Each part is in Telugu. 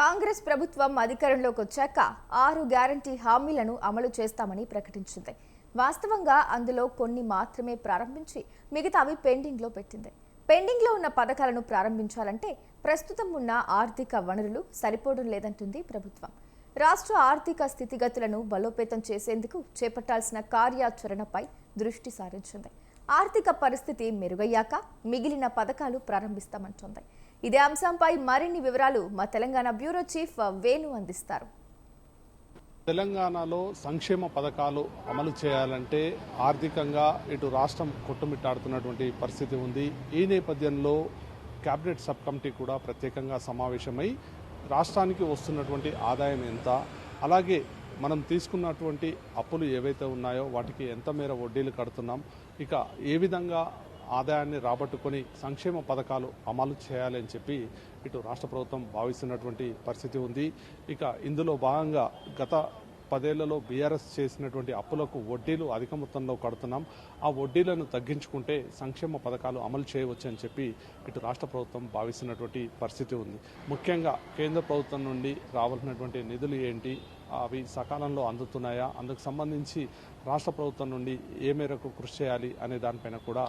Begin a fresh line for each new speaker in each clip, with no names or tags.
కాంగ్రెస్ ప్రభుత్వం అధికారంలోకి వచ్చాక 6 గ్యారంటీ హామీలను అమలు చేస్తామని ప్రకటించింది. వాస్తవంగా అందులో కొన్ని మాత్రమే ప్రారంభించి మిగతావి పెండింగ్లో పెట్టింది. పెండింగ్లో ఉన్న పథకాలను ప్రారంభించాలంటే ప్రస్తుతం ఉన్న ఆర్థిక వనరులు సరిపోవడం లేదంటుంది ప్రభుత్వం. రాష్ట్ర ఆర్థిక స్థితిగతులను బలోపేతం చేసేందుకు చేపట్టాల్సిన కార్యాచరణపై దృష్టి సారించింది. ఆర్థిక పరిస్థితి మెరుగయ్యాక మిగిలిన పథకాలు ప్రారంభిస్తామంటోంది. ఇదే అంశంపై మరిన్ని వివరాలు మా తెలంగాణ బ్యూరో చీఫ్ వేణు అందిస్తారు.
తెలంగాణలో సంక్షేమ పథకాలు అమలు చేయాలంటే ఆర్థికంగా ఇటు రాష్ట్రం కొట్టుమిట్టాడుతున్నటువంటి పరిస్థితి ఉంది. ఈ నేపథ్యంలో కేబినెట్ సబ్ కమిటీ కూడా ప్రత్యేకంగా సమావేశమై రాష్ట్రానికి వస్తున్నటువంటి ఆదాయం ఎంత, అలాగే మనం తీసుకున్నటువంటి అప్పులు ఏవైతే ఉన్నాయో వాటికి ఎంత మేర వడ్డీలు కడుతున్నాం, ఇక ఏ విధంగా ఆదాయాన్ని రాబట్టుకొని సంక్షేమ పథకాలు అమలు చేయాలి అని చెప్పి ఇటు రాష్ట్ర ప్రభుత్వం భావిస్తున్నటువంటి పరిస్థితి ఉంది. ఇక ఇందులో భాగంగా గత 10 ఏళ్లలో బీఆర్ఎస్ చేసినటువంటి అప్పులకు వడ్డీలు అధిక మొత్తంలో కడుతున్నాం. ఆ వడ్డీలను తగ్గించుకుంటే సంక్షేమ పథకాలు అమలు చేయవచ్చు అని చెప్పి ఇటు రాష్ట్ర ప్రభుత్వం భావిస్తున్నటువంటి పరిస్థితి ఉంది. ముఖ్యంగా కేంద్ర ప్రభుత్వం నుండి రావాల్సినటువంటి నిధులు ఏంటి, అవి సకాలంలో అందుతున్నాయా, అందుకు సంబంధించి రాష్ట్ర ప్రభుత్వం నుండి ఏ మేరకు కృషి చేయాలి అనే దానిపైన కూడా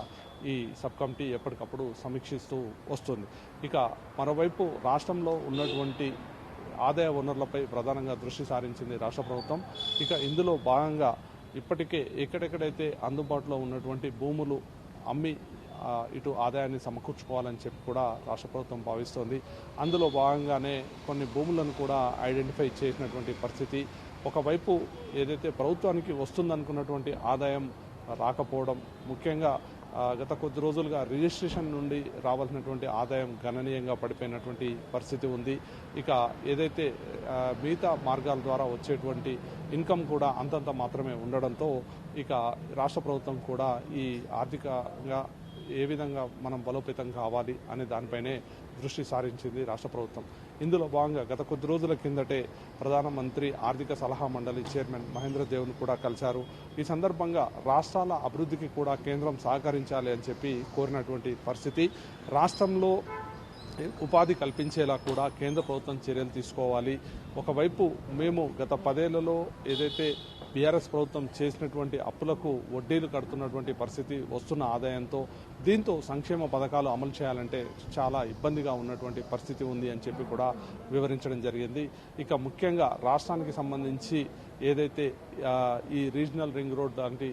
ఈ సబ్ కమిటీ ఎప్పటికప్పుడు సమీక్షిస్తూ వస్తుంది. ఇక మరోవైపు రాష్ట్రంలో ఉన్నటువంటి ఆదాయ వనరులపై ప్రధానంగా దృష్టి సారించింది రాష్ట్ర ప్రభుత్వం. ఇక ఇందులో భాగంగా ఇప్పటికే ఎక్కడెక్కడైతే అందుబాటులో ఉన్నటువంటి భూములు అమ్మి ఇటు ఆదాయాన్ని సమకూర్చుకోవాలని చెప్పి కూడా రాష్ట్ర ప్రభుత్వం భావిస్తోంది. అందులో భాగంగానే కొన్ని భూములను కూడా ఐడెంటిఫై చేసినటువంటి పరిస్థితి. ఒకవైపు ఏదైతే ప్రభుత్వానికి వస్తుందనుకున్నటువంటి ఆదాయం రాకపోవడం, ముఖ్యంగా గత కొద్ది రోజులుగా రిజిస్ట్రేషన్ నుండి రావాల్సినటువంటి ఆదాయం గణనీయంగా పడిపోయినటువంటి పరిస్థితి ఉంది. ఇక ఏదైతే మిగతా మార్గాల ద్వారా వచ్చేటువంటి ఇన్కమ్ కూడా అంతంత మాత్రమే ఉండడంతో ఇక రాష్ట్ర ప్రభుత్వం కూడా ఈ ఆర్థికంగా ఏ విధంగా మనం బలోపేతం కావాలి అనే దానిపైనే దృష్టి సారించింది రాష్ట్ర ప్రభుత్వం. ఇందులో భాగంగా గత కొద్ది రోజుల కిందటే ప్రధానమంత్రి ఆర్థిక సలహా మండలి చైర్మన్ మహేంద్ర దేవ్ను కూడా కలిశారు. ఈ సందర్భంగా రాష్ట్రాల అభివృద్ధికి కూడా కేంద్రం సహకరించాలి అని చెప్పి కోరినటువంటి పరిస్థితి. రాష్ట్రంలో ఉపాధి కల్పించేలా కూడా కేంద్ర ప్రభుత్వం చర్యలు తీసుకోవాలి. ఒకవైపు మేము గత 10 ఏళ్లలో ఏదైతే బీఆర్ఎస్ ప్రభుత్వం చేసినటువంటి అప్పులకు వడ్డీలు కడుతున్నటువంటి పరిస్థితి వస్తున్న ఆదాయంతో దీంతో సంక్షేమ పథకాలు అమలు చేయాలంటే చాలా ఇబ్బందిగా ఉన్నటువంటి పరిస్థితి ఉంది అని చెప్పి కూడా వివరించడం జరిగింది. ఇక ముఖ్యంగా రాష్ట్రానికి సంబంధించి ఏదైతే ఈ రీజనల్ రింగ్ రోడ్ లాంటి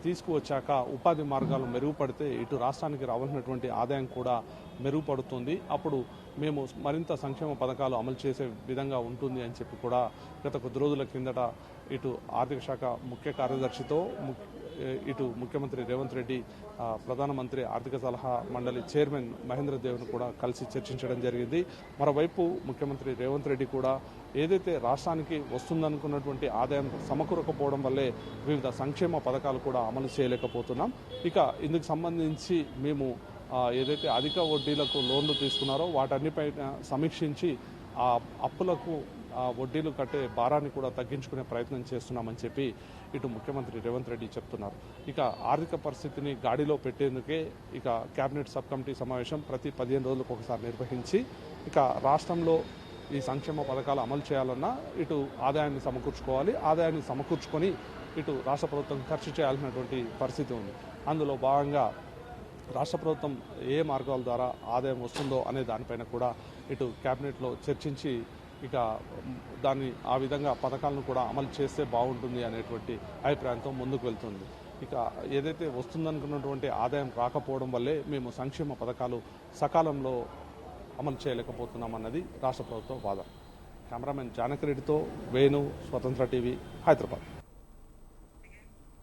తీసుకువచ్చాక ఉపాధి మార్గాలు మెరుగుపడితే ఇటు రాష్ట్రానికి రావాల్సినటువంటి ఆదాయం కూడా మెరుగుపడుతుంది. అప్పుడు మేము మరింత సంక్షేమ పథకాలు అమలు చేసే విధంగా ఉంటుంది అని చెప్పి కూడా గత కొద్ది రోజుల కిందట ఇటు ఆర్థిక శాఖ ముఖ్య కార్యదర్శితో ఇటు ముఖ్యమంత్రి రేవంత్ రెడ్డి, ప్రధానమంత్రి ఆర్థిక సలహా మండలి చైర్మన్ మహేంద్ర దేవ్ను కూడా కలిసి చర్చించడం జరిగింది. మరోవైపు ముఖ్యమంత్రి రేవంత్ రెడ్డి కూడా ఏదైతే రాష్ట్రానికి వస్తుందనుకున్నటువంటి ఆదాయం సమకూరకపోవడం వల్లే వివిధ సంక్షేమ పథకాలు కూడా అమలు చేయలేకపోతున్నాం. ఇక ఇందుకు సంబంధించి మేము ఏదైతే అధిక వడ్డీలకు లోన్లు తీసుకున్నారో వాటన్నిపైన సమీక్షించి ఆ అప్పులకు వడ్డీలు కట్టే భారాన్ని కూడా తగ్గించుకునే ప్రయత్నం చేస్తున్నామని చెప్పి ఇటు ముఖ్యమంత్రి రేవంత్ రెడ్డి చెప్తున్నారు. ఇక ఆర్థిక పరిస్థితిని గాడిలో పెట్టేందుకే ఇక కేబినెట్ సబ్ కమిటీ సమావేశం ప్రతి 15 రోజులకు ఒకసారి నిర్వహించి ఇక రాష్ట్రంలో ఈ సంక్షేమ పథకాలు అమలు చేయాలన్నా ఇటు ఆదాయాన్ని సమకూర్చుకోవాలి, ఆదాయాన్ని సమకూర్చుకొని ఇటు రాష్ట్ర ప్రభుత్వం ఖర్చు చేయాల్సినటువంటి పరిస్థితి ఉంది. అందులో భాగంగా రాష్ట్ర ప్రభుత్వం ఏ మార్గాల ద్వారా ఆదాయం వస్తుందో అనే దానిపైన కూడా ఇటు కేబినెట్లో చర్చించి ఇక దాన్ని ఆ విధంగా పథకాలను కూడా అమలు చేస్తే బాగుంటుంది అనేటువంటి అభిప్రాయంతో ముందుకు వెళ్తుంది. ఇక ఏదైతే వస్తుందనుకున్నటువంటి ఆదాయం రాకపోవడం వల్లే మేము సంక్షేమ పథకాలు సకాలంలో అమలు చేయలేకపోతున్నామన్నది రాష్ట్ర ప్రభుత్వం వాదన. కెమెరామెన్ జానకిరెడ్డితో వేణు, స్వతంత్ర టీవీ, హైదరాబాద్.